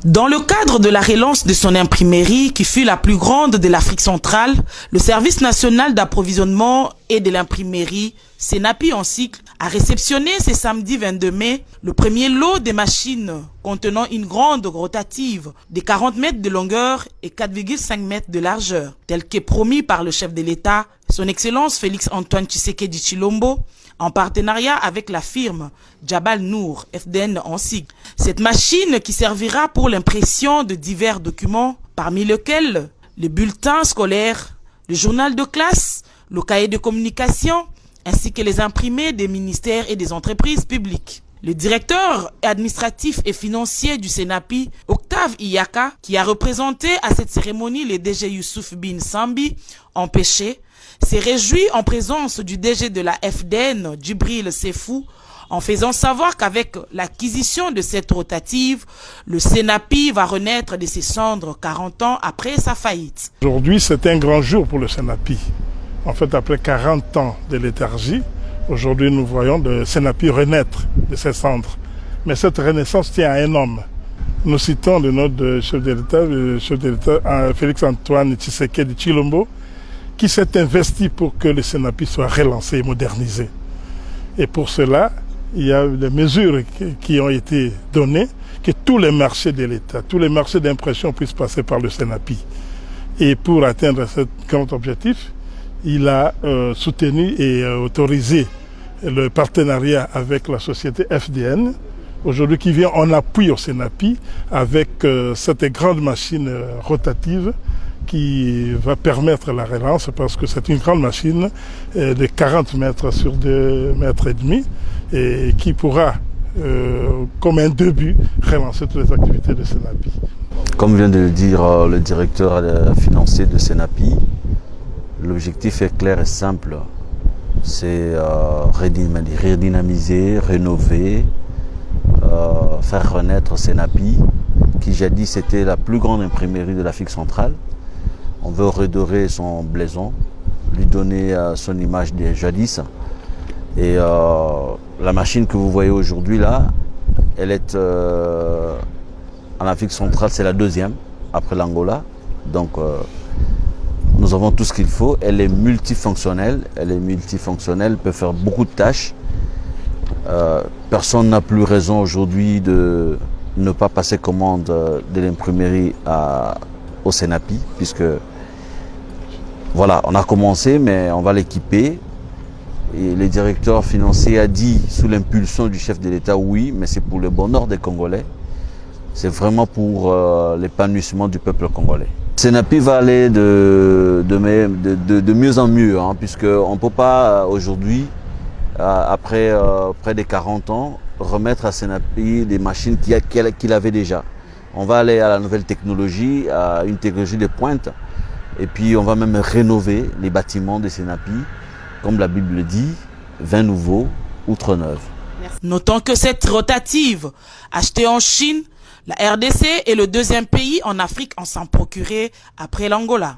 Dans le cadre de la relance de son imprimerie, qui fut la plus grande de l'Afrique centrale, le Service national d'approvisionnement et de l'imprimerie, Senapi en cycle, a réceptionné ce samedi 22 mai le premier lot des machines contenant une grande rotative de 40 mètres de longueur et 4,5 mètres de largeur, tel que promis par le chef de l'État, son Excellence Félix Antoine Tshisekedi Tshilombo, en partenariat avec la firme Jabal Nour, FDN en sigle. Cette machine qui servira pour l'impression de divers documents, parmi lesquels le bulletin scolaire, le journal de classe, le cahier de communication, ainsi que les imprimés des ministères et des entreprises publiques. Le directeur administratif et financier du Senapi, Octave Iyaka, qui a représenté à cette cérémonie le DG Youssouf Bin Sambi, empêché, s'est réjoui en présence du DG de la FDN, Djibril Sefou, en faisant savoir qu'avec l'acquisition de cette rotative, le Senapi va renaître de ses cendres 40 ans après sa faillite. Aujourd'hui, c'est un grand jour pour le Senapi. En fait, après 40 ans de léthargie, aujourd'hui nous voyons le Senapi renaître de ses cendres. Mais cette renaissance tient à un homme. Nous citons le nom de chef de l'État, Félix Antoine Tshisekedi Tshilombo, qui s'est investi pour que le Senapi soit relancé et modernisé. Et pour cela, il y a des mesures qui ont été données, que tous les marchés de l'État, tous les marchés d'impression puissent passer par le Senapi. Et pour atteindre ce grand objectif, il a soutenu et autorisé le partenariat avec la société FDN, aujourd'hui qui vient en appui au Senapi avec cette grande machine rotative qui va permettre la relance parce que c'est une grande machine de 40 mètres sur 2 mètres et demi et qui pourra, comme un début, relancer toutes les activités de Senapi. Comme vient de le dire le directeur financier de Senapi, l'objectif est clair et simple. C'est redynamiser, rénover, faire renaître Senapi, qui jadis était la plus grande imprimerie de l'Afrique centrale. On veut redorer son blason, lui donner son image des jadis. Et la machine que vous voyez aujourd'hui là, elle est en Afrique centrale, c'est la deuxième, après l'Angola. Donc nous avons tout ce qu'il faut. Elle est multifonctionnelle, peut faire beaucoup de tâches. Personne n'a plus raison aujourd'hui de ne pas passer commande de l'imprimerie au Senapi, puisque voilà, on a commencé, mais on va l'équiper. Et le directeur financier a dit, sous l'impulsion du chef de l'État, oui, mais c'est pour le bonheur des Congolais. C'est vraiment pour l'épanouissement du peuple congolais. Senapi va aller de mieux en mieux, hein, puisqu'on ne peut pas aujourd'hui, après près de 40 ans, remettre à Senapi des machines qu'il avait déjà. On va aller à la nouvelle technologie, à une technologie de pointe, et puis on va même rénover les bâtiments de Senapi, comme la Bible dit, 20 nouveaux, outre neuves. Notons que cette rotative, achetée en Chine, la RDC est le deuxième pays en Afrique en s'en procurer après l'Angola.